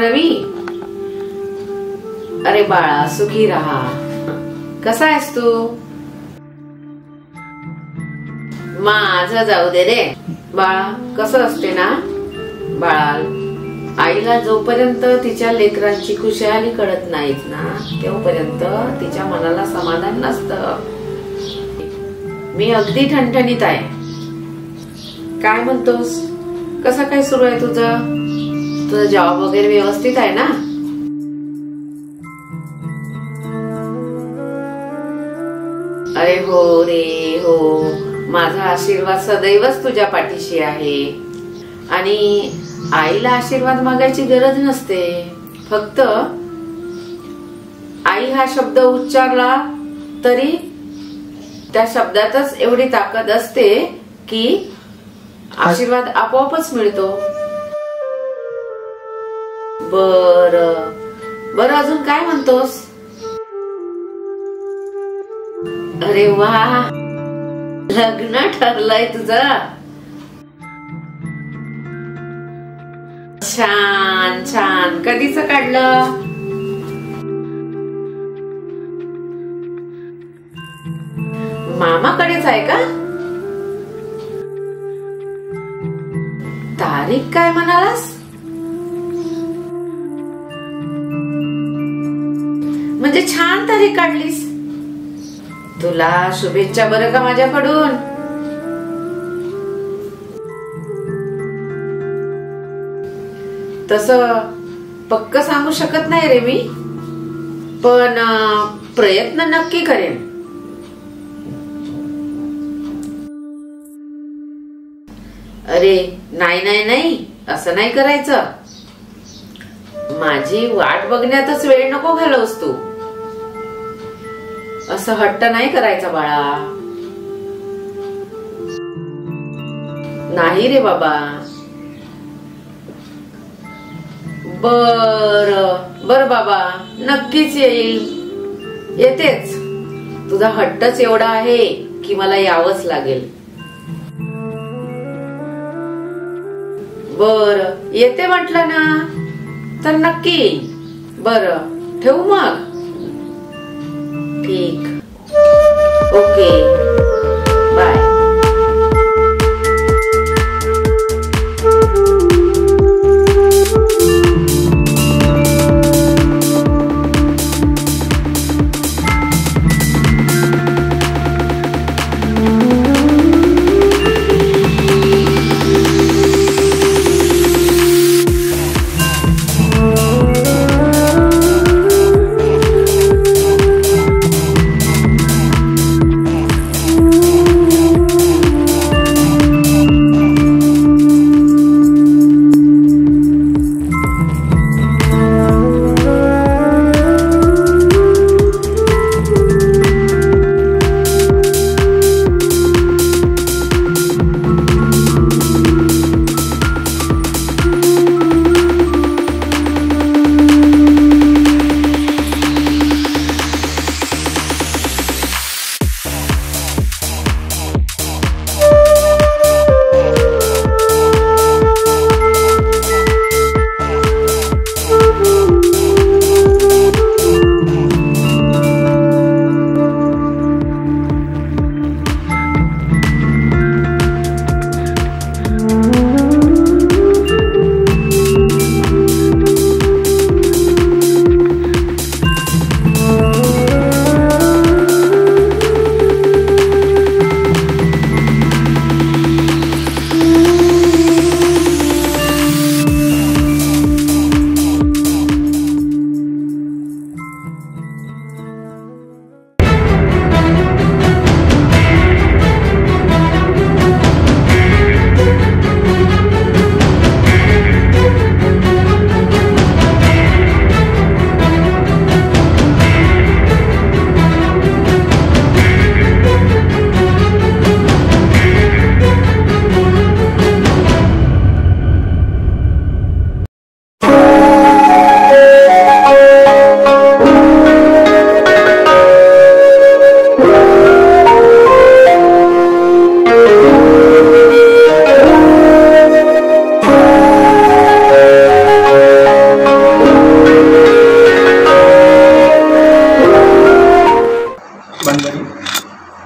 रवी, अरे बाळा सुखी राहा. कसा आहेस तू? माझं जाऊ दे रे बाळा. कसं असते ना बाळा, आईला जोपर्यंत तिच्या लेकरांची खुशाली कळत नाहीत ना तेव्हापर्यंत तिच्या मनाला समाधान नसतं. मी अगदी ठणठणीत आहे. काय म्हणतोस? कसं काय सुरू आहे तुझं? तुझं जॉब वगैरे व्यवस्थित आहे ना? अरे हो रे हो, माझा आशीर्वाद सदैवच तुझ्या पाठीशी आहे. आणि आईला आशीर्वाद मागायची गरज नसते. फक्त आई हा शब्द उच्चारला तरी त्या शब्दातच एवढी ताकद असते की आशीर्वाद आपोआपच मिळतो. बर अजून काय म्हणतोस? अरे वा, लग्न ठरलंय तुझं. छान छान. कधीच काढलं? मामाकडेच आहे का? तारीख काय म्हणालास? म्हणजे छान तारीख काढलीस. तुला शुभेच्छा बरं का माझ्याकडून. तसं पक्क सांगू शकत नाही रे मी, पण प्रयत्न नक्की करेन. अरे नाही नाही नाही, असं नाही करायचं. माझी वाट बघण्यातच वेळ नको घालवस तू. असं हट्ट नाही करायचा बाळा. नाही रे बाबा. बर बाबा, नक्कीच येईल. येतेच. तुझा हट्टच एवढा आहे की मला यावंच लागेल. बर येते म्हटलं ना तर नक्की. बर ठेवू मग. ठीक. Okay bye.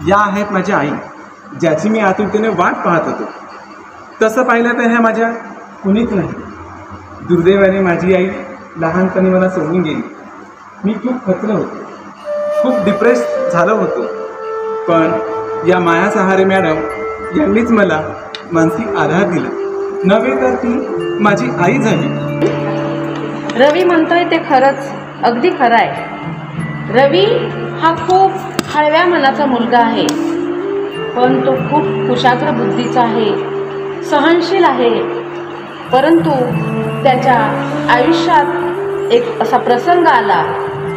या आहेत माझी आई, ज्याची मी आतुरतेने वाट पाहत होतो. तसं पाहिलं तर ह्या माझ्या कुणीच नाही. दुर्दैवाने माझी आई लहानपणी मला सोडून गेली. मी खूप खचलो होतो, खूप डिप्रेस झालो होतो. पण या माया सहारे मॅडम यांनीच मला मानसिक आधार दिला. नव्हे तर ती माझी आई झाली. रवी म्हणतोय ते खरंच अगदी खरं आहे. रवी हा खूप हळव्या मनाचा मुलगा आहे, पण तो खूप कुशाग्र बुद्धीचा आहे, सहनशील आहे. परंतु त्याच्या आयुष्यात एक असा प्रसंग आला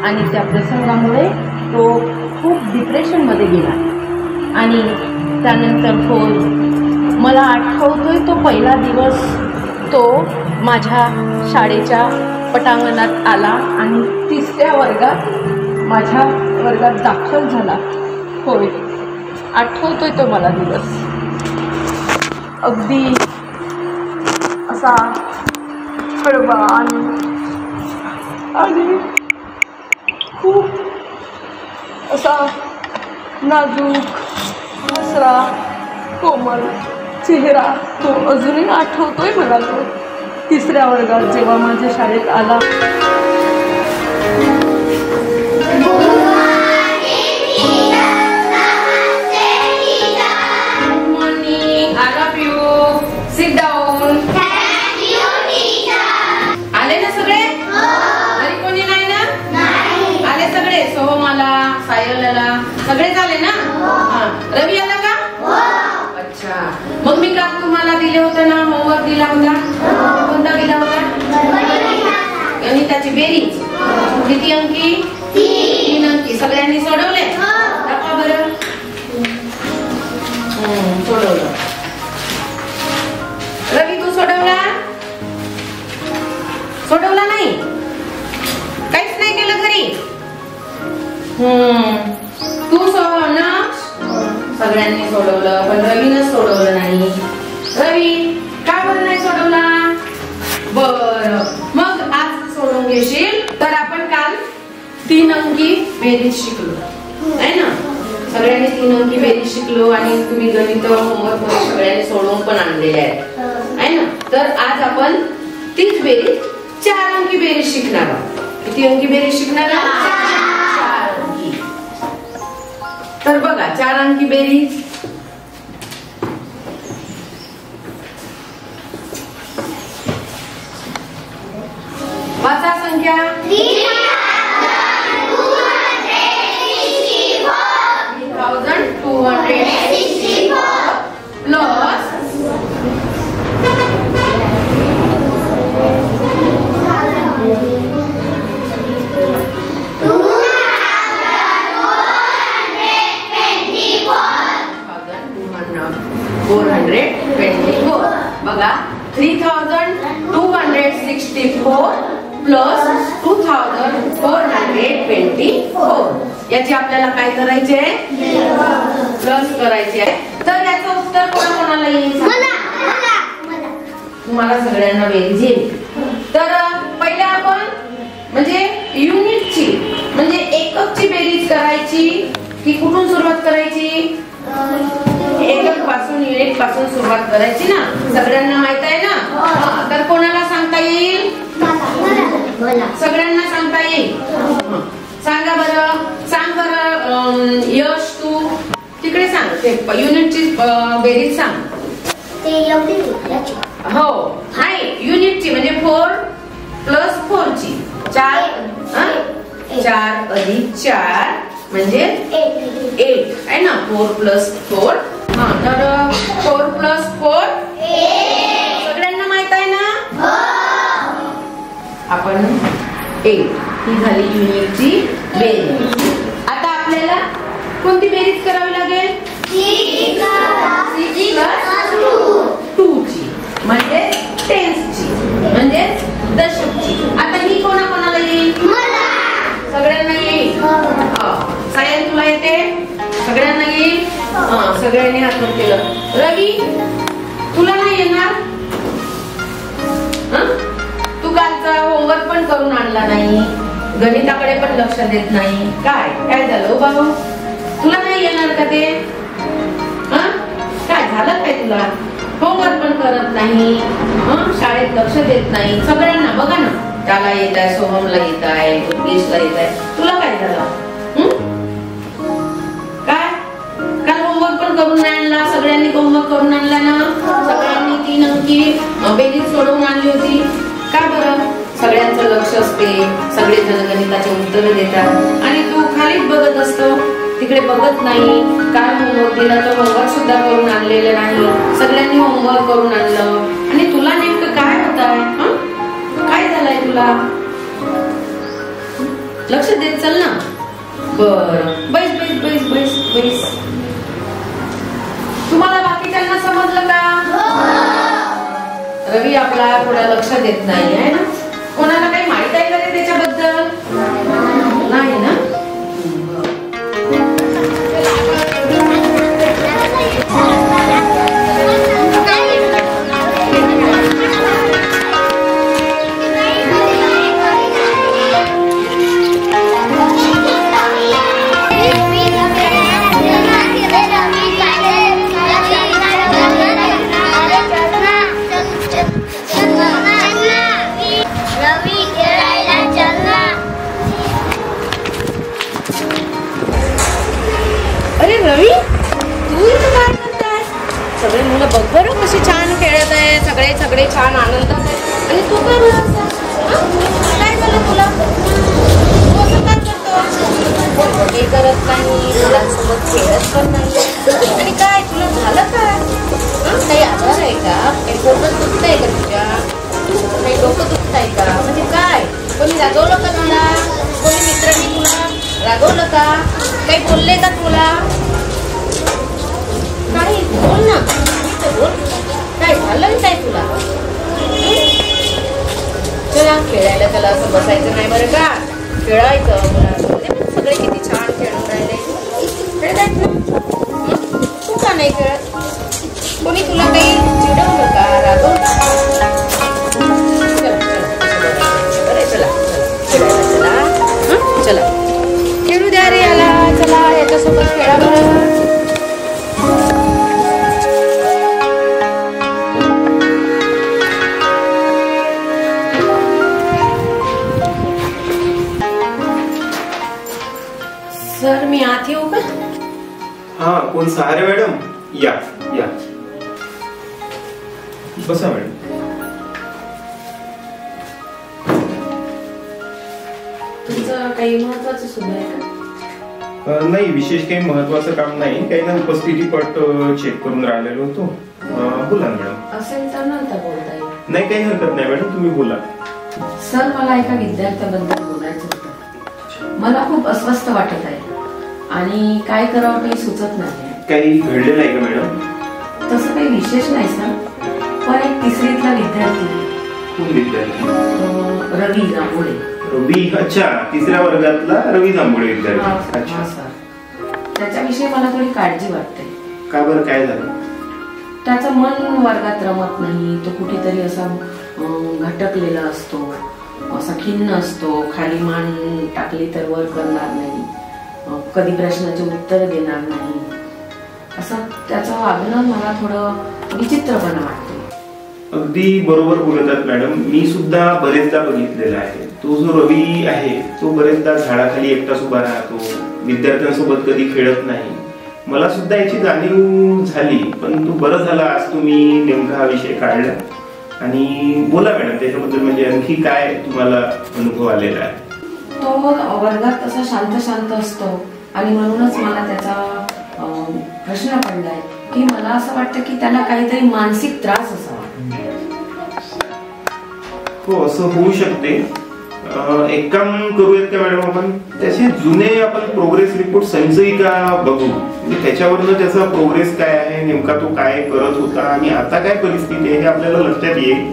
आणि त्या प्रसंगामुळे तो खूप डिप्रेशनमध्ये गेला. आणि त्यानंतर मला आठवतोय तो पहिला दिवस तो माझ्या शाळेच्या पटांगणात आला आणि 3ऱ्या वर्गात माझ्या वर्गात दाखल झाला. होय, आठवतोय तो मला दिवस. अगदी असा हळवा आणि खूप असा नाजूक हसरा कोमल चेहरा तो अजूनही आठवतोय मला. तो 3ऱ्या वर्गात जेव्हा माझ्या शाळेत आला. Sit down. आले ना सगळे? घरी कोणी नाही ना? आले सगळे? सोहमाला, सायलाला सगळे झाले ना? रवी आला का? अच्छा, मग मी काल तुम्हाला दिले होते ना, होमवर्क दिला होता. कोणता दिला होता? गणिताची बेरीज. किती अंकी? 3 अंकी. सगळ्यांनी सोडवले? दाखवा बरं. सोडवलं. रवी तू सोडवला नाही? काहीच नाही केलं घरी? तू ना सगळ्यांनी सोडवलं, पण रवीनं सोडवलं नाही. रवी का बरं नाही सोडवला? बर, मग आज सोडवून घेशील. तर आपण काल 3 अंकी बेरीज शिकलो आहे ना. सगळ्यांनी 3 अंकी बेरीज शिकलो आणि तुम्ही गणित होमवर्क मध्ये सगळ्यांनी सोडवून पण आणलेले आहे ना. तर आज आपण तीच बेरीज 4 अंकी बेरीज शिकणार आहोत. किती अंकी बेरीज शिकणार आहोत? 4 अंकी. तर बघा 4 अंकी बेरीज. वाचा संख्या. 3264 प्लस 424. बघा 3264 प्लस 2424 याची आपल्याला काय करायचे? प्लस करायचे आहे. तर याचं उत्तर कोणाला येईल? तुम्हाला सगळ्यांना बेरीज येईल. तर पहिले आपण म्हणजे युनिटची म्हणजे एककची बेरीज करायची की कुठून सुरुवात करायची? एकक पासून, युनिट पासून सुरुवात करायची ना. सगळ्यांना माहित आहे ना? तर कोणाला सांगता येईल? सगळ्यांना सांगता येईल. सांगा बरं. सांग बरं यश, तू तिकडे सांग. ते युनिटची बेरीज सांग. हो नाही, युनिटची म्हणजे 4 प्लस 4 ची 4 अधिक 4 म्हणजे 8 आहे ना. 4 प्लस 4. तर 4 प्लस 4 सगळ्यांना माहित आहे ना? आपण 8 ही झाली युनिटची बेरीज. आता आपल्याला कोणती बेरीज करावी लागेल? 6 प्लस 2 ची म्हणजे टेन्स ची म्हणजे दशकची. आता ही कोणाला येईल? सगळ्यांना येईल. सायन तुला येते? सगळ्यांना येईल. सगळ्यांनी हात वर केलं. रवी तुला नाही येणार? तू कालचा होमवर्क पण करून आणला नाही, गणिताकडे पण लक्ष देत नाही. काय झालं बाबू? तुला नाही येणार का ते? काय झालं काय तुला? होमवर्क पण करत नाही, शाळेत लक्ष देत नाही. सगळ्यांना बघा ना, त्याला येत आहे, सोहमला येत आहे, उद्देशला येत आहे. तुला काय झालं? काय काल होमवर्क पण करून नाही आणला? सगळ्यांनी होमवर्क करून आणला ना? सगळ्यांनी 3 अंकी बेरीज सोडवून आणली होती का बरं? सगळ्यांचं लक्ष असते, सगळे जण गणिताचे उत्तर देतात आणि तू खालीच बघत असतो, तिकडे बघत नाही. काय होमवर्क दिला तर होमवर्क सुद्धा करून आणलेलं नाही. सगळ्यांनी होमवर्क करून आणलं आणि तुला नेमकं काय होत आहे? काय झालंय तुला? लक्ष देत चल ना. बरं, बैस बैस बैस बैस बैस. तुम्हाला बाकीच्यांना समजलं का? रवी आपला थोडा लक्ष देत नाही आहे ना? कोणाला काही माहित आहे का रे त्याच्याबद्दल? नाही ना? रवी, तू इथं काय करताय? सगळे मुलं बघ बरं कशी छान खेळत आहे, सगळे छान आनंदात आहे आणि तू काय बरं काय झालं तुला? तू असं काय करतो? हे करत नाही, मुलांसोबत खेळत पण नाही आणि काय तुला झालं काय? काही आजार आहे का? काही पोटात दुखत आहे का तुझ्या? काही डोकं दुखत आहे का? म्हणजे काय? कोणी रागवलं का तुला? कोणी मित्रांनी तुला रागवलं का? काही बोलले का तुला? काही बोल ना, बोल. काय झालं काय तुला? चला खेळायला, त्याला असं बसायचं नाही बरं का? खेळायचं मुलांसोबत. सगळे किती छान खेळून राहिले. खेळतायत ना? तू का नाही खेळत? कोणी तुला काही चिडवलं का, रागवलं का? चला खेळायला चला. चला खेळू द्या रे याला. चला याच्यासोबत खेळा बरं. सर मी आत येऊ का? हा, कोण सहारे मॅडम? या या, बसा मॅडम. तुमचं काही महत्वाचं सुद्धा आहे का? नाही, विशेष काही महत्वाचं काम नाही. काही ना उपस्थिती पट चेक करून राहिलेलो होतो. बोला मॅडम. असेल तर नंतर बोलता येईल. नाही, काही हरकत नाही मॅडम, तुम्ही बोला. सर मला एका विद्यार्थ्याबद्दल बोलायचं होतं. मला खूप अस्वस्थ वाटत आहे आणि काय करावं काही सुचत नाही. काही घडलेलं आहे का मॅडम? तसं काही विशेष नाही सर, पण एक 3रीतला विद्यार्थी. कोण विद्यार्थी? रवी जांभुळे. रवी? अच्छा, 3ऱ्या वर्गातला रवी जांभुळे विद्यार्थी. अच्छा सर, त्याच्याविषयी मला थोडी काळजी वाटते. का बरं, काय झालं? त्याचं मन वर्गात रमत नाही. तो कुठेतरी असा घटकलेला असतो, असा खिन्न असतो. खाली मान टाकली तर वर करणार नाही, कधी प्रश्नाचे उत्तर देणार नाही. असं त्याचं वागणं मला थोडं विचित्रपणा वाटतो. अगदी बरोबर बोलतात मॅडम. मी सुद्धा बरेचदा बघितलेला आहे. तो जो रवी आहे तो बरेचदा झाडाखाली एकटाच उभा राहतो, विद्यार्थ्यांसोबत कधी खेळत नाही. मला सुद्धा याची जाणीव झाली, पण तू बरं झाला आज तुम्ही नेमका हा विषय काढला. आणि बोला मॅडम, त्याच्याबद्दल म्हणजे आणखी काय तुम्हाला अनुभव आलेला आहे? तो वर्गात असा शांत असतो आणि म्हणूनच मला त्याचा प्रश्न पडलाय की मला असं वाटतं की त्याला काहीतरी मानसिक त्रास असावा. हो, असं होऊ शकते. एक काम करूयात का मॅडम, आपण त्याचे जुने आपण प्रोग्रेस रिपोर्ट संचयिका बघू. म्हणजे त्याच्यावरनं त्याचा प्रोग्रेस काय आहे, नेमका तो काय करत होता आणि आता काय परिस्थिती आहे हे आपल्याला लक्षात येईल.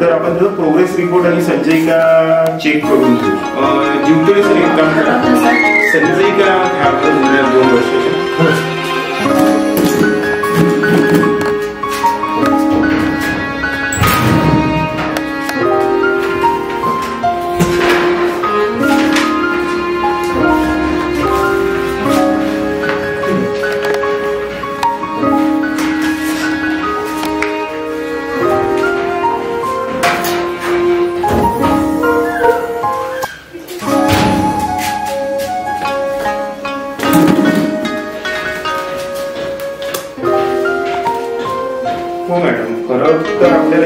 तर आपण त्याचा प्रोग्रेस रिपोर्ट आणि संचयिका चेक करून घेऊ. जिंकतोय सर, एक काम करा, संचयिका आपलं 2 वर्षाच्या.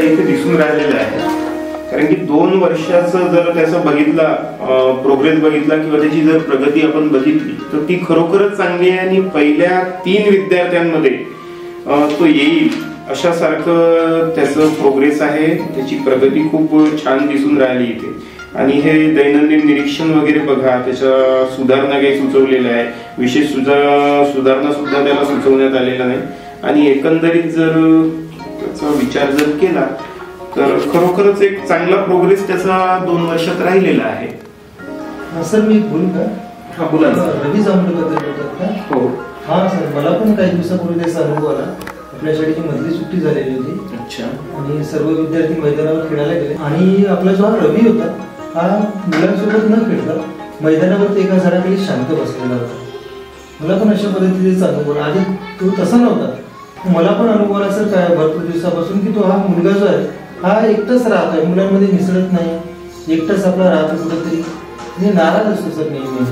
इथे दिसून राहिलेला आहे. कारण की 2 वर्षाचं जर त्याचं बघितला प्रोग्रेस बघितला किंवा त्याची जर प्रगती आपण बघितली तर ती खरोखरच चांगली आहे. आणि पहिल्या 3 विद्यार्थ्यांमध्ये तो येईल अशा सारखं त्याचं प्रोग्रेस आहे. त्याची प्रगती खूप छान दिसून राहिली इथे. आणि हे दैनंदिन निरीक्षण वगैरे बघा, त्याच्या सुधारणा काही सुचवलेल्या आहे. विशेष सुधारणा सुद्धा त्याला सुचवण्यात आलेला नाही. आणि एकंदरीत जर त्याचा विचार जर केला तर खरोखरच एक चांगला प्रोग्रेस त्याचा 2 वर्षात राहिलेला आहे. सर मी बोलू का? हा बोला. रवी जांभळकर बोलतात का? हो. हा सर, मला पण काही दिवसापूर्वी त्याचा अनुभव आला. आपल्या शाळेची मधली सुट्टी झालेली होती. अच्छा. आणि सर्व विद्यार्थी मैदानावर खेळायला गेले आणि आपला जो रवी होता हा मुलांसोबत न खेळता मैदानावर एका झाडाखाली शांत बसलेला होता. मला पण अशा पद्धतीचा अनुभव आला. आधी तो तसा नव्हता. मला पण अनुभव आला सर काय भरपूर दिवसापासून की तो हा मुलगा जो आहे हा एकटाच राहत आहे, मुलांमध्ये मिसळत नाही, एकटाच आपला राहतो कुठेतरी, म्हणजे नाराज असतो सर नेहमी.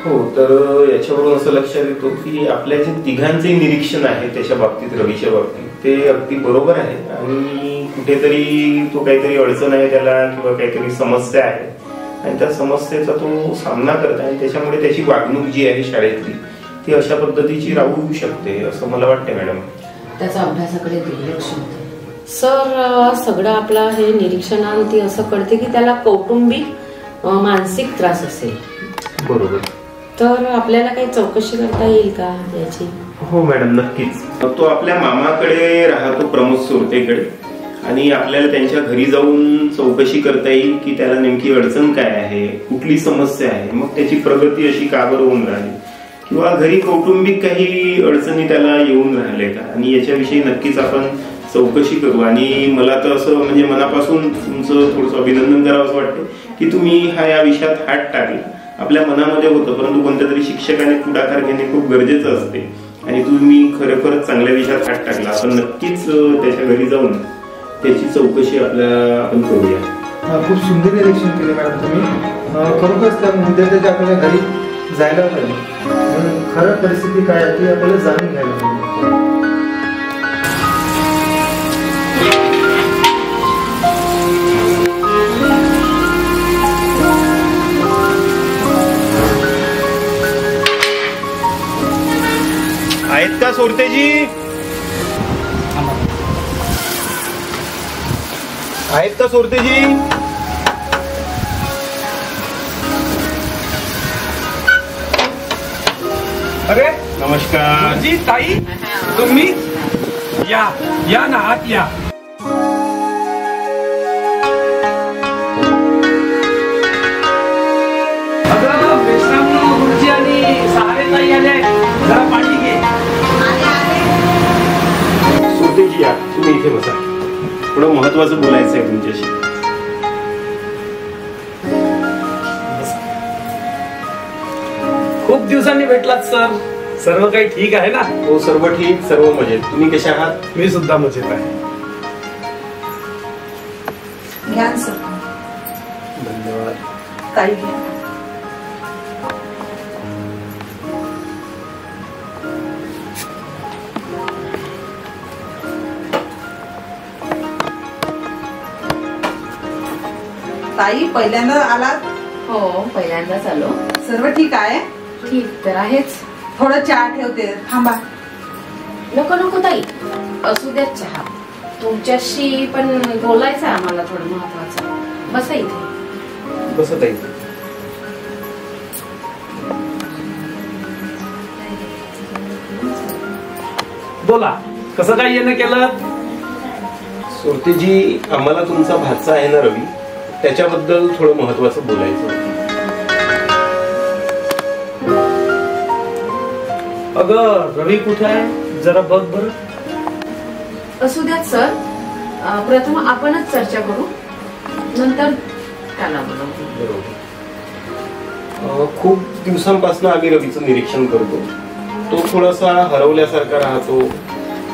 हो, तर याच्यावरून असं लक्षात येतो की आपल्या जे तिघांचे निरीक्षण आहे त्याच्या बाबतीत, रवीच्या बाबतीत, ते अगदी बरोबर आहे. आणि कुठेतरी तो काहीतरी अडचण आहे त्याला किंवा काहीतरी समस्या आहे आणि त्या समस्येचा तो सामना करत आहे. त्याच्यामुळे त्याची वागणूक जी आहे शाळेतली ती अशा पद्धतीची राहू शकते असं मला वाटतं मॅडम. त्याचा अभ्यासाकडे दुर्लक्ष होते सर. सगळं आपलं हे निरीक्षणांती असं कळते की त्याला कौटुंबिक मानसिक त्रास असेल. बरोबर. तर आपल्याला काही चौकशी करता येईल का याची? हो मॅडम, नक्कीच. तो आपल्या मामाकडे राहतो, प्रमोद सुरतेकडे. आणि आपल्याला त्यांच्या घरी जाऊन चौकशी करता येईल की त्याला नेमकी अडचण काय आहे, कुठली समस्या आहे, मग त्याची प्रगती अशी का बरं होऊन राहिली, किंवा घरी कौटुंबिक काही अडचणी त्याला येऊन राहिले का. आणि याच्याविषयी नक्कीच आपण चौकशी करू. आणि मला तर असं म्हणजे मनापासून तुमचं थोडंसं अभिनंदन करावं असं वाटतं की तुम्ही या विषयात हात टाकला. आपल्या मनामध्ये होतं, परंतु कोणत्या तरी शिक्षकाने पुढाकार घेणे खूप गरजेचं असते. आणि तुम्ही खरोखरच चांगल्या विषयात हात टाकला. आपण नक्कीच त्याच्या घरी जाऊन त्याची चौकशी आपण करूया. खूप सुंदर निरीक्षण केले मॅडम तुम्ही. खरोखरच त्या विद्यार्थ्याच्या आपल्याला घरी जायला पाहिजे, खरं परिस्थिती काय आहे ती आपल्याला जाणून घ्यायला पाहिजे. आहेत का सोरतेजी? आहेत का सोरतेजी? अरे नमस्कार जी ताई, तुम्ही या ना, आत या. अगं विश्राम गुरुजी आणि सहारे ताई आले, जरा पाणी घे. सोरतेजी या, तुम्ही इथे बसा. थोडं महत्वाचं बोलायचं आहे तुमच्याशी. खूप दिवसांनी भेटलात सर. सर्व काही ठीक आहे ना? हो, सर्व ठीक, सर्व मजेत. तुम्ही कशा आहात? मी सुद्धा मजेत आहे. घ्या सर. धन्यवाद. काही घ्या. ताई पहिल्यांदा आलात? हो, पहिल्यांदाच आलो. सर्व ठीक आहे? ठीक तर आहेच. थोडं चहा ठेवते, थांबा. नको नको ताई, असू द्या चहा. तुमच्याशी पण बोलायचं आहे आम्हाला थोडं महत्वाचं. बसा इथे. बसत आहे. बोला, कसं काय येणं केलं? सोरतेजी, आम्हाला तुमचा भाचा आहे ना रवी, त्याच्याबद्दल थोडं महत्वाचं बोलायचं. अगं रवी कुठे आहे, जरा बघ बरं. असू द्यात सर. प्रथम आपणच चर्चा करू, नंतर त्याला बोलवू. खूप दिवसांपासून आम्ही रवीचं निरीक्षण करतो. तो थोडासा हरवल्यासारखा राहतो,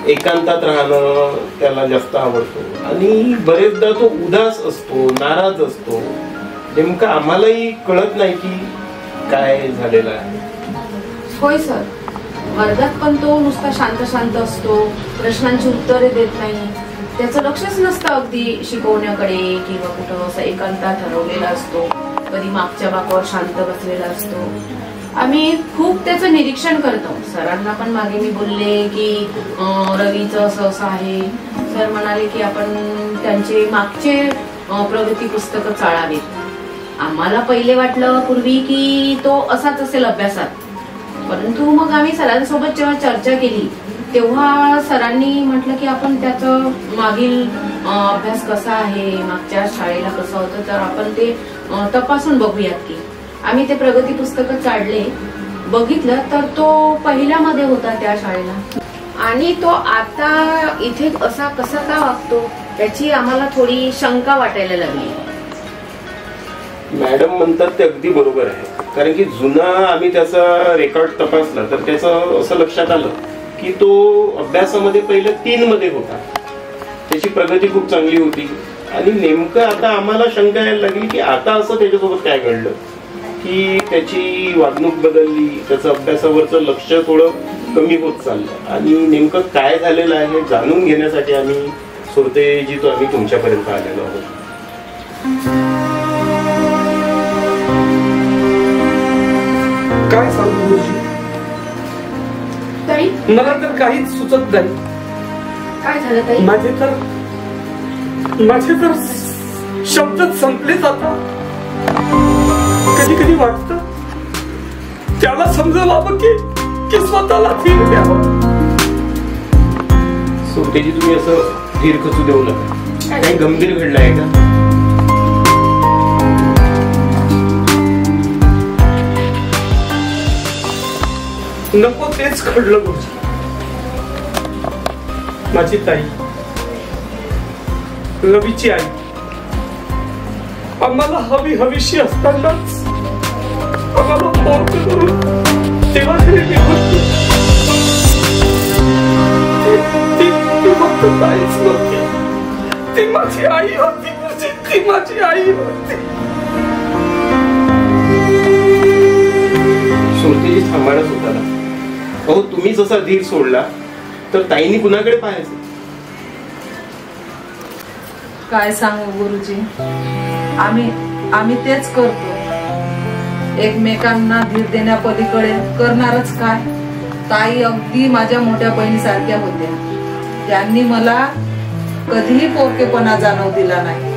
एकांतात राहणं त्याला जास्त आवडतो आणि बरेचदा तो उदास असतो, नाराज असतो. नेमकं आम्हालाही कळत नाही की काय झालेलं आहे. होय सर, वर्गात पण तो नुसता शांत शांत असतो, प्रश्नांची उत्तरे देत नाही. त्याचं लक्षच नसतं अगदी शिकवण्याकडे किंवा कुठं असं एकांतात ठरवलेला असतो, कधी मागच्या बाकावर शांत बसलेला असतो. आम्ही खूप त्याचं निरीक्षण करतो. सरांना पण मागे मी बोलले की रवीचं असं असं आहे. सर म्हणाले की आपण त्यांचे मागचे प्रगती पुस्तकं चाळावीत. आम्हाला पहिले वाटलं पूर्वी की तो असाच असेल अभ्यासात, परंतु मग आम्ही सरांसोबत जेव्हा चर्चा केली तेव्हा सरांनी म्हटलं की आपण त्याचं मागील अभ्यास कसा आहे, मागच्या शाळेला कसं होतं, तर आपण ते तपासून बघूयात की. आम्ही ते प्रगती पुस्तकं काढले, बघितलं तर तो पहिल्यामध्ये होता त्या शाळेला. आणि तो आता इथे असा कसा का वागतो त्याची आम्हाला थोडी शंका वाटायला लागली. मॅडम म्हणतात ते अगदी बरोबर आहे, कारण की जुना आम्ही त्याचा रेकॉर्ड तपासला तर त्याचं असं लक्षात आलं की तो अभ्यासामध्ये पहिले 3 मध्ये होता, त्याची प्रगती खूप चांगली होती. आणि नेमकं आता आम्हाला शंका यायला लागली की आता असं त्याच्यासोबत काय घडलं की त्याची वागणूक बदलली, त्याचं अभ्यासावरचं लक्ष थोडं कमी होत चाललं. आणि नेमकं काय झालेलं आहे हे जाणून घेण्यासाठी आम्ही सुरतेजी तो आम्ही तुमच्यापर्यंत आलेलो आहोत. काय सांगू गुरुजी, ताई मला तर काहीच सुचत नाही. काय झालं ताई? माझे तर शब्दच संपलेच आता. कधी कधी वाटतं त्याला समजावं की स्वतःला धीर द्यावं. सुरतेजी तुम्ही असं धीर खचू देऊ नका. काही गंभीर घडलं आहे का? नको तेच घडलं गुरुजी. माझी ताई, रवीची आई, आम्हाला हवीशी असतानाच आम्हाला मोठं करून देवाकडे निघून ती फक्त ताईच नव्हती, ती माझी आई होती गुरुजी, ती माझी आई होती. सुरतेजी थांबायलाच होता ना. अहो तुम्ही जसा धीर सोडला तर ताईंनी कुणाकडे पाहायचं? काय सांगू गुरुजी, आम्ही तेच करतो. एकमेकांना धीर देण्यापलीकडे करणारच काय. ताई अगदी माझ्या मोठ्या बहिणीसारख्या होत्या. त्यांनी मला कधीही पोरकेपणा जाणवू दिला नाही.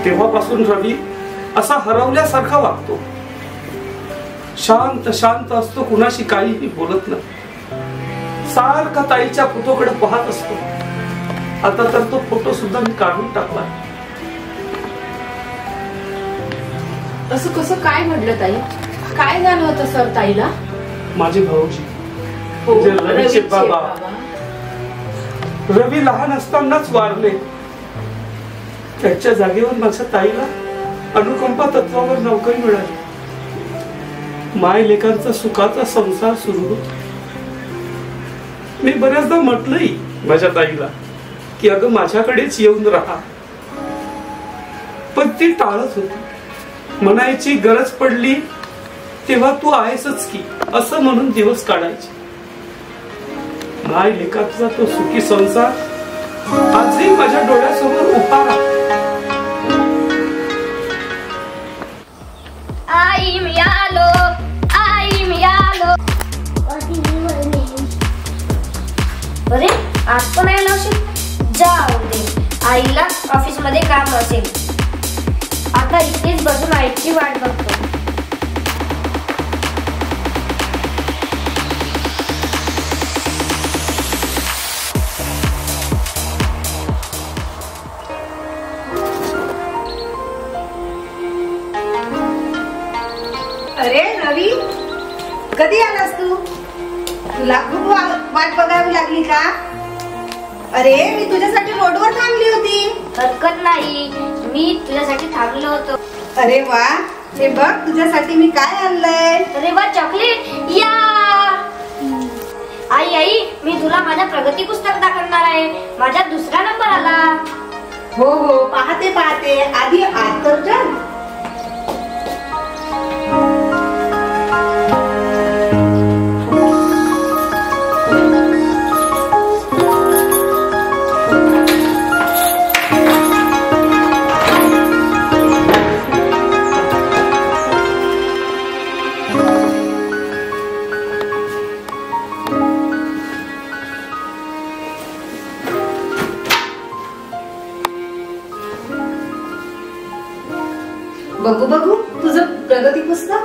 तेव्हापासून रवी असा हरवल्यासारखा वागतो. शांत शांत असतो, कुणाशी काहीही बोलत नाही. सारखा ताईच्या फोटोकडे पाहत असतो. आता तर तो फोटो सुद्धा मी काढून टाकला. असं कसं काय घडलं ताई? काय झालं होतं सर ताईला? माझे भाऊजी हो, रवीचे रवीचे बाबा. बाबा. रवी लहान असतानाच वारले. त्याच्या जागेवर माझ्या ताईला अनुकंपा तत्वावर नोकरी मिळाली. माय लेकांचा सुखाचा संसार सुरू होता. मी बऱ्याचदा म्हटलंही माझ्या ताईला की अगं माझ्याकडेच येऊन राहा, पण ती टाळत होती. म्हणायची गरज पडली तेव्हा तू आहेसच की, असं म्हणून दिवस काढायचे. माय लेकाचा तो सुखी संसार आजही माझ्या डोळ्यासमोर उभा राहतो. आई मी आलो, आई मी आलो. अरे आज पण यायला असेल. जाऊ दे, आईला ऑफिस मध्ये काम असेल. आता इथेच बसून आईची वाट बघतो. अरे रवी, कधी आलास तू? तुला खूप वाट बघावी लागली का? अरे मी तुझ्यासाठी रोडवर थांबली होती. हरकत नाही, मी तुझ्यासाठी थांबलो होतो. अरे वा, हे बघ तुझ्यासाठी मी काय आणलंय. अरे वा, चॉकलेट. या आई, आई मी तुला माझ्या प्रगती पुस्तक दाखवणार आहे. माझा 2रा नंबर आला. हो हो, पाहते पाहते. आधी आत तर जा. बघू बघू तुझं प्रगती पुस्तक.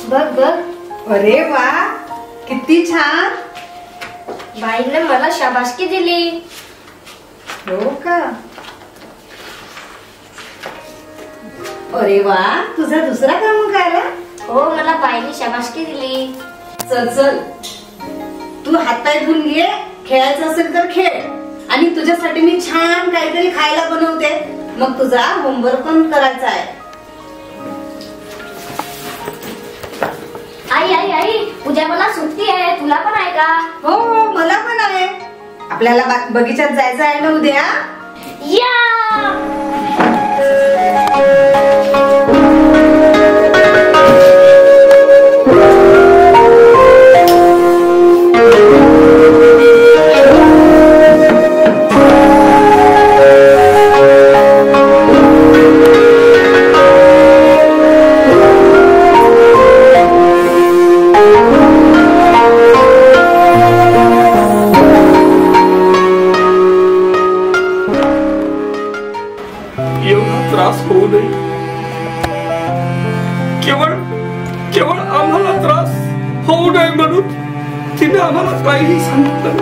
बघ बघ. अरे वा, किती छान. बाईने मला शाबासकी दिली. हो का? अरे वा, तुझा दुसरा क्रमांक आला. हो, मला बाईने शाबासकी दिली. चल चल, तू हातपाय धुवून घे. खेळायचं असेल तर खेळ, आणि तुझ्यासाठी मी छान काहीतरी खायला बनवते. मग तुझा होमवर्क पण करायचा आहे. आई आई आई, उद्या मला सुट्टी आहे. तुला पण आहे का? हो हो, मला पण आहे. आपल्याला बगीचात जायचं आहे ना उद्या. या. त्रास होऊ नये. केवळ आम्हाला त्रास होऊ नये म्हणून तिने आम्हाला काहीही सांगितलं.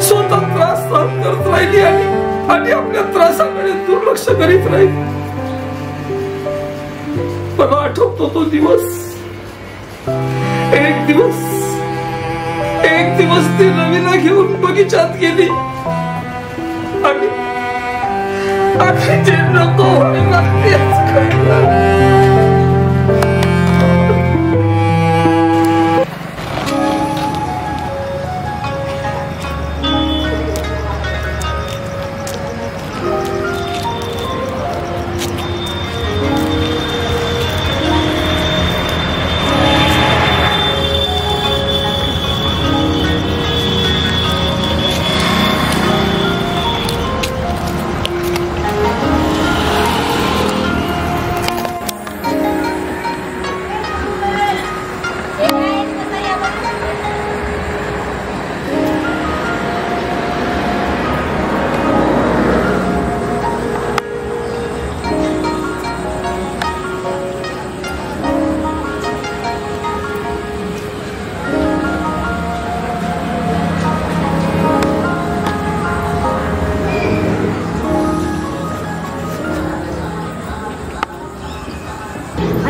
स्वतः त्रास सहन करत राहिली आणि आपल्या त्रासाकडे दुर्लक्ष करीत राहिली. मला आठवतो तो दिवस. एक दिवस ती रवीला घेऊन बगीचात गेली आणि जे नको व्हायला तेच घडलं.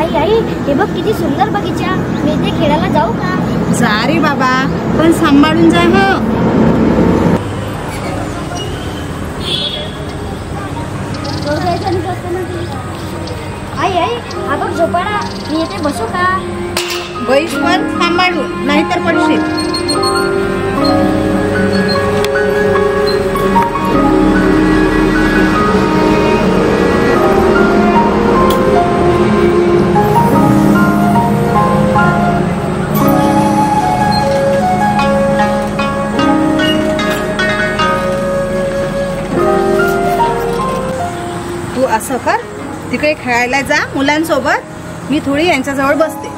आई आई, हे बघ किती सुंदर बगीचा. मी इथे खेळायला जाऊ का? जा रे बाबा, पण सांभाळून जा. हो, आई आई, हा बघ झोपाळा. मी इथे बसू का? बैस पण सांभाळून, नाहीतर पडशील. तू असं कर, तिकडे खेळायला जा मुलांसोबत. मी थोडी यांच्याजवळ बसते.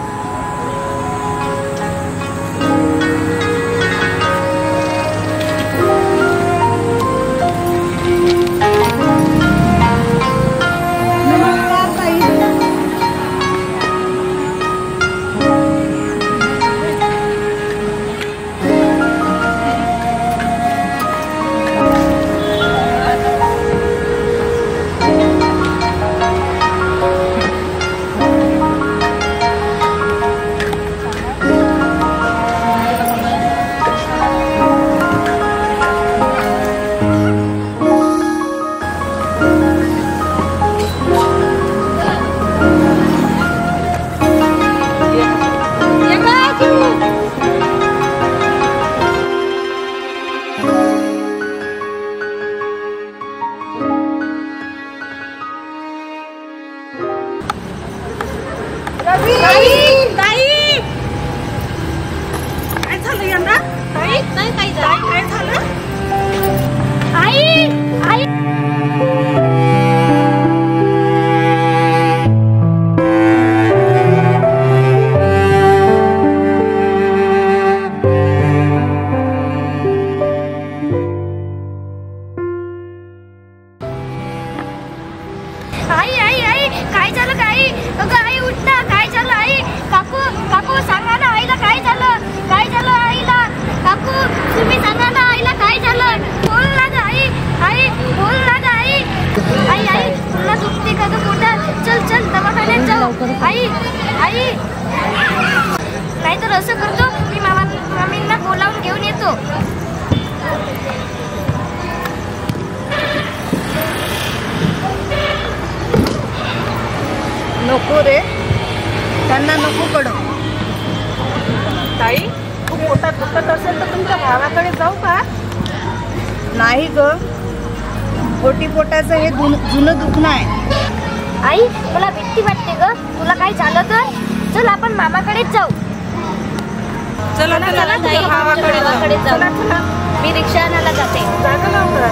काय झालं आई? काकू काकू सांगा ना आईला काय झालं? काय झालं आईला? काकू तुम्ही सांगा ना आईला काय झालं? बोल ना ग आई. आई बोल ना ग आई. आई आई तुला दुखते का ग पोटात? चल चल दवाखान्यात जाऊ. आई आई नाहीतर असं करतो मी मामींना बोलावून घेऊन येतो. नको रे, त्यांना नको कळू. ताई तू पोटात दुखत असेल तर तुमच्या भावाकडे जाऊ का? नाही ग, पोटी पोटाचं हे जुनं दुखणं आहे. आई मला भीती वाटते ग. तुला काय झालं तर चल आपण मामाकडेच जाऊ. चला चला तुझ्या भावाकडे जाऊ. चला चला मी रिक्षा आणायला जाते. जागा लवकर.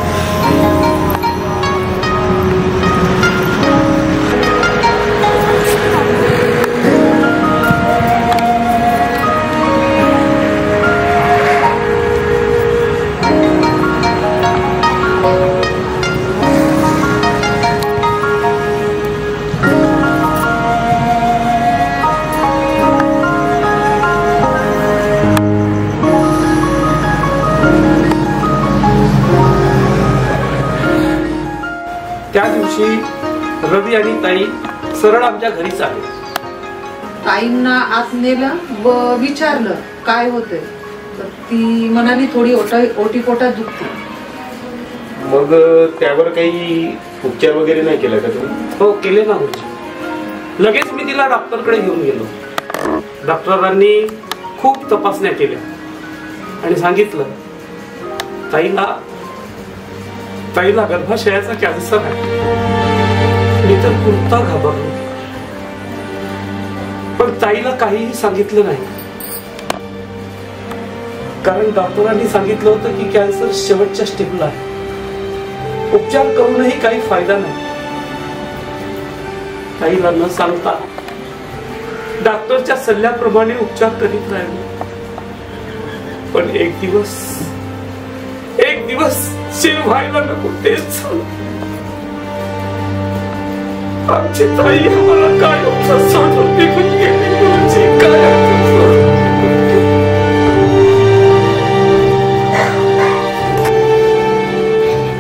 त्या दिवशी रवी आणि ताई सरळ आमच्या घरीच आले. ताईंना आत नेलं व विचारलं काय होतंय, तर ती म्हणाली थोडी ओटी पोटात दुखते. मग त्यावर काही उपचार वगैरे नाही केला का तुम्ही? हो केले ना गुरुजी. लगेच मी तिला डॉक्टरकडे घेऊन गेलो. डॉक्टरांनी खूप तपासण्या केल्या आणि सांगितलं ताईला गर्भाशयाचा कॅन्सर आहे. मी तर पुरता घाबरलो, पण ताईला काहीही सांगितलं नाही, कारण डॉक्टरांनी सांगितलं होतं की कॅन्सर शेवटच्या स्टेपला आहे. उपचार करूनही काही फायदा नाही. ताईला न सांगता डॉक्टरच्या सल्ल्याप्रमाणे उपचार करीत राहिले. पण एक दिवस शिव व्हायला नको तेच झालं. आमची ताई आम्हाला काय उपचार सोडून निघून गेली. गुरुजी काय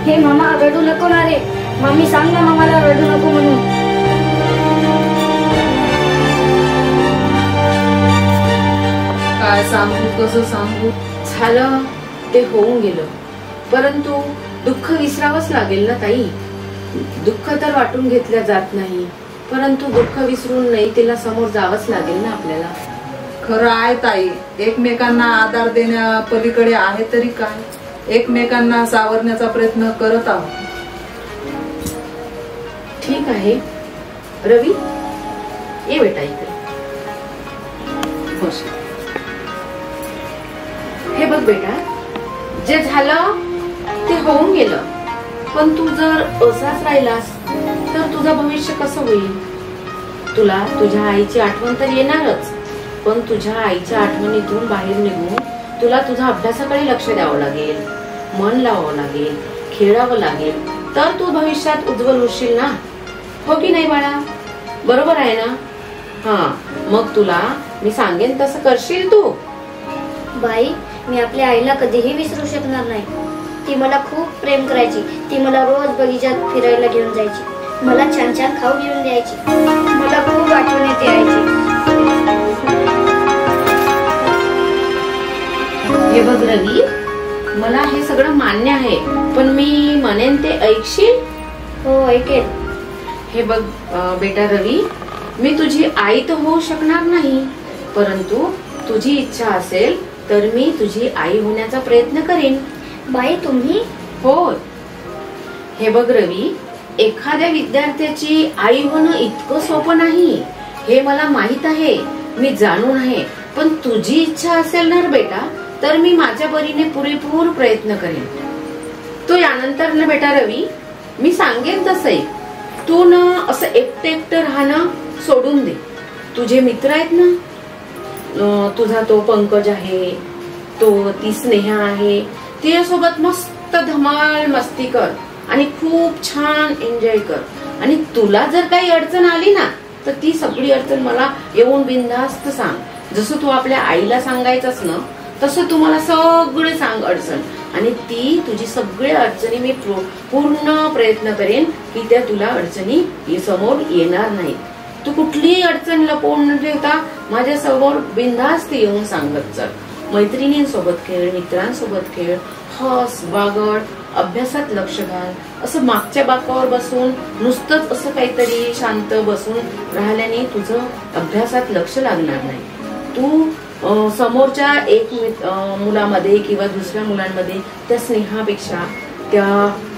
हे मामा रडू नको ना रे. मम्मी सांग ना मामाला रडू नको म्हणून. काय सांगू, कसं सांगू. झालं ते होऊन गेलं, परंतु दुःख विसरावंच लागेल ना ताई. दुःख तर वाटून घेतल्या जात नाही, परंतु दुःख विसरून नाही तिला समोर जावंच लागेल ना आपल्याला. खरं आहे ताई, एकमेकांना आधार देण्या पलीकडे आहे तरी काय, एकमेकांना सावरण्याचा प्रयत्न करत आहोत. ठीक आहे रवी, ये बेटा इकडे बस. हे बघ बेटा, जे झालं ते होऊन गेलं, पण तू जर असाच राहिलास तर तुझं भविष्य कसं होईल. तुला तुझ्या आईची आठवण तर येणारच, पण तुझ्या आईच्या आठवणीतून बाहेर निघून तुला तुझ्या अभ्यासाकडे लक्ष द्यावं लागेल, मन लावावं लागेल, खेळावं लागेल, तर तू भविष्यात उज्ज्वल होशील ना. हो की नाही बाळा? बरोबर आहे ना? हा, मग तुला मी सांगेन तसं करशील तू. बाई मी आपल्या आईला कधीही विसरू शकणार नाही. ती मला खूप प्रेम करायची. ती मला रोज बगीचात फिरायला घेऊन जायची, मला छान छान खाऊ घेऊन द्यायची, मला खूप आठवण येते आईची. हे बघ रवी, मला हे सगळं मान्य आहे, पण मी म्हणेन ते ऐकशील? हो ऐकेल. हे बघ बेटा रवी, मी तुझी आई तर होऊ शकणार नाही, परंतु तुझी इच्छा असेल तर मी तुझी आई होण्याचा प्रयत्न करेन. बाई तुम्ही? हो. हे बघ रवी, एखाद्या विद्यार्थ्याची आई होणं इतकं सोपं नाही, हे मला माहित आहे, मी जाणून आहे. पण तुझी इच्छा असेल ना बेटा, तर मी माझ्या परीने पुरेपूर प्रयत्न करेन. तो यानंतर ना बेटा रवी, मी सांगेन तसंही तू ना असं एकटं राहणं सोडून दे. तुझे मित्र आहेत ना, तुझा तो पंकज आहे, ती स्नेहा आहे, तिच्यासोबत मस्त धमाल मस्ती कर आणि खूप छान एन्जॉय कर. आणि तुला जर काही अडचण आली ना तर ती सगळी अडचण मला येऊन बिनधास्त सांग. जसं तू आपल्या आईला सांगायचंस ना तसं तू मला सगळे सांग अडचण, आणि ती तुझी सगळ्या अडचणी मी पूर्ण प्रयत्न करेन की त्या तुला अडचणी समोर येणार नाही. तू कुठलीही अडचण लपवून न ठेवता माझ्या समोर बिनधास्त येऊन सांगत चल. मैत्रिणींसोबत खेळ, मित्रांसोबत खेळ, हस, बागड, अभ्यासात लक्ष घाल. असं मागच्या बाकावर बसून नुसतंच असं काहीतरी शांत बसून राहिल्याने तुझं अभ्यासात लक्ष लागणार नाही. तू समोरच्या एक मुलामध्ये किंवा दुसऱ्या मुलांमध्ये त्या स्नेहापेक्षा, त्या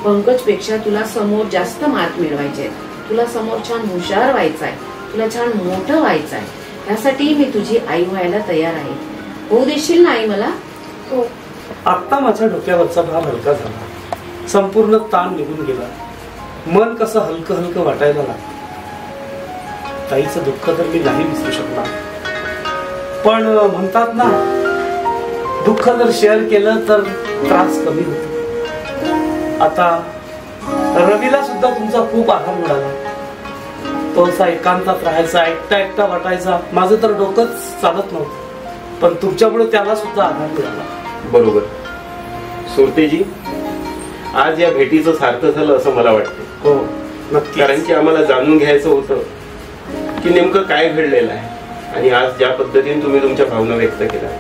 पंकजपेक्षा तुला समोर जास्त मार्क मिळवायचे, तुला समोर छान हुशार व्हायचं आहे, तुला छान मोठं व्हायचं आहे. त्यासाठी मी तुझी आई व्हायला तयार आहे. होऊ देशील ना आई मला? हो. आता माझ्या डोक्यावरचा भार हलका झाला, संपूर्ण ताण निघून गेला, मन कसं हलकं हलकं वाटायला लागलं. ताईचं दुःख तर मी नाही विसरू शकणार, पण म्हणतात ना दुःख जर शेअर केलं तर त्रास कमी होतो. आता रवीला सुद्धा तुमचा खूप आधार मिळाला. तो असा एकांतात राहायचा, एकटा एकटा वाटायचा, माझं तर डोकंच चालत नव्हतं, पण तुमच्यामुळे त्याला सुद्धा आधार मिळाला. बरोबर सुरतेजी, आज या भेटीचं सार्थ झालं असं मला वाटतं. हो नक्की, कारण की आम्हाला जाणून घ्यायचं होतं की नेमकं काय घडलेलं आहे, आणि आज ज्या पद्धतीने तुम्ही तुमच्या भावना व्यक्त केल्या,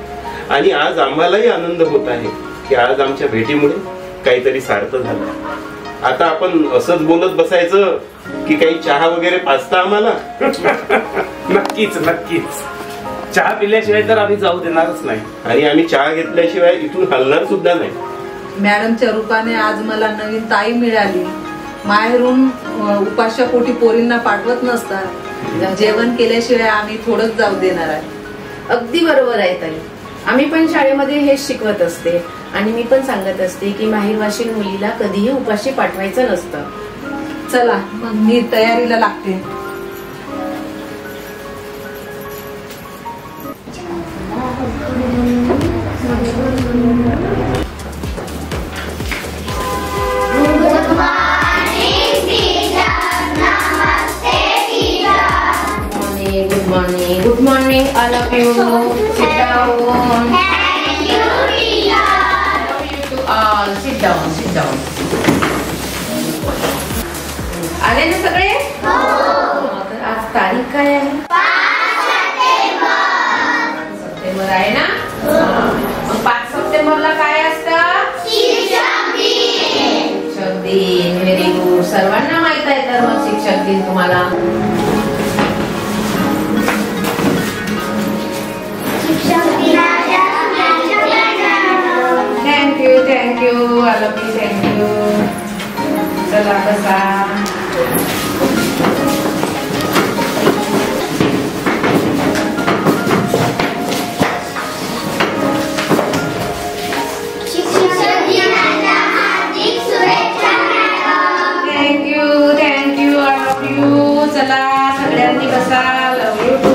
आणि आज आम्हालाही आनंद होत आहे की आज आमच्या भेटीमुळे काहीतरी सार्थ झालं. आता आपण असंच बोलत बसायचं की काही चहा वगैरे पाचता आम्हाला? नक्कीच नक्कीच, चहा पिल्याशिवाय तर आम्ही जाऊ देणारच नाही, आणि आम्ही चहा घेतल्याशिवाय इथून हलणार सुद्धा नाही. मॅडमच्या रूपाने आज मला नवीन ताई मिळाली. माहेरून उपाशा पोटी पोरींना पाठवत नसतात, जेवण केल्याशिवाय आम्ही थोडंच जाऊ देणार आहे. अगदी बरोबर आहे ताई. आम्ही पण शाळेमध्ये हेच शिकवत असते, आणि मी पण सांगत असते की माहेरवाशील मुलीला कधीही उपाशी पाठवायचं नसतं. चला मग मी तयारीला लागते. Good morning, all of you. Sit down. Thank you, teacher. You to all. Sit down. Sit down. आले ना सगळे? हो. तर आज तारीख काय आहे? 5 सप्टेंबर आहे ना? मग 5 सप्टेंबरला काय असतं? शिक्षक दिन. शिक्षक दिन. Very good. सर्वांना माहित आहे तर मग शिक्षक दिन तुम्हाला. Thank you, I love you, thank you. चला बसा. शिक्षक दिनाच्या हार्दिक शुभेच्छा madam. Thank you, I love you. चला सगळ्यांनी बसा. Love you too.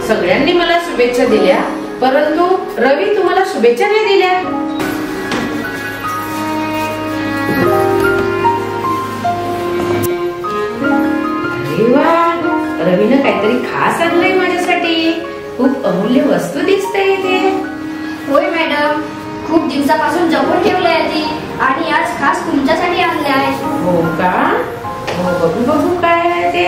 सगळ्यांनी मला शुभेच्छा दिल्या, परंतु रवी तुम्हाला शुभेच्छा नाही दिल्या. अरे वा, रवीनं काहीतरी खास आणलंय माझ्यासाठी. खूप अमूल्य वस्तू दिसते इथे. होय मॅडम, खूप दिवसापासून जपून ठेवलंय ती, आणि आज खास तुमच्यासाठी आणले आहे. हो का? हो, बघू बघू काय आहे ते.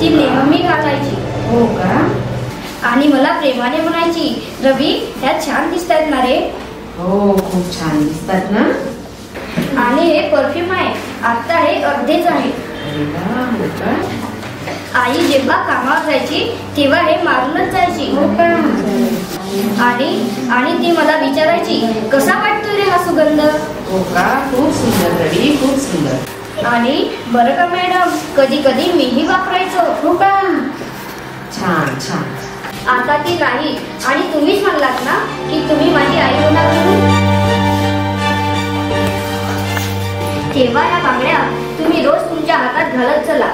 ती नेहमी घालायची. हो का? आणि मला प्रेमाने म्हणायची, रवी ह्या छान दिसतायत ना रे. हो, खूप छान दिसतात ना. आणि हे परफ्यूम आहे, आता हे अर्धेच आहे. आई जेव्हा कामावर जायची तेव्हा हे मारूनच जायची. हो का? आणि ती मला विचारायची, कसा वाटतोय रे हा सुगंध. हो का? खूप सुंदर रवी, खूप सुंदर. आणि बरं का मॅडम, कधी कधी मीही वापरायचो. हो का? छान छान. आता ती नाही. आणि तुम्हीच म्हणलात ना की तुम्ही माझी आई होणार म्हणून. तेव्हा या बांगड्या तुम्ही रोज तुमच्या हातात घालत चला.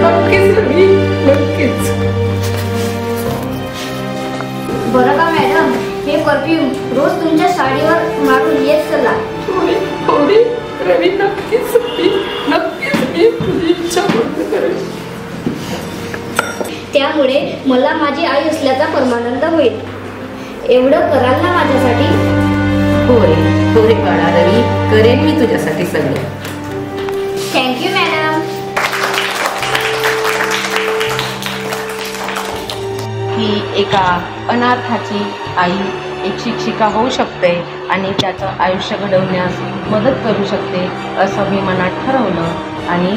नक्कीच रवी, नक्कीच. बरं का मॅडम, हे परफ्यूम रोज तुमच्या साडीवर मारून येत चला. थोडी रवी, नक्कीच नक्कीच मी तुझी इच्छा पूर्ण करेन. त्यामुळे मला माझी आई असल्याचा परमानंद होईल. एवढं कराल ना माझ्यासाठी? होय होय बाळा रवी, करेन मी तुझ्यासाठी सगळं. Thank you madam. ही एका अनाथाची आई एक शिक्षिका होऊ शकते आणि त्याचं आयुष्य घडवण्यास मदत करू शकते असं मी मनात ठरवलं आणि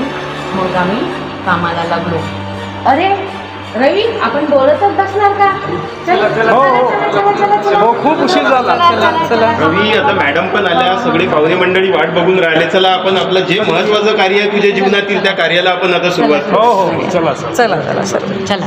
मग आम्ही कामाला लागलो. अरे रवी, आपण बोलतच बसणार का? हो, खूप उशीर झाला. रवी, आता मॅडम पण आल्या, सगळे पाहुणे मंडळी वाट बघून राहिले. चला आपण आपलं जे महत्वाचं कार्य आहे तुझ्या जीवनातील त्या कार्याला आपण आता सुरुवात. हो हो, चला चला चला चला.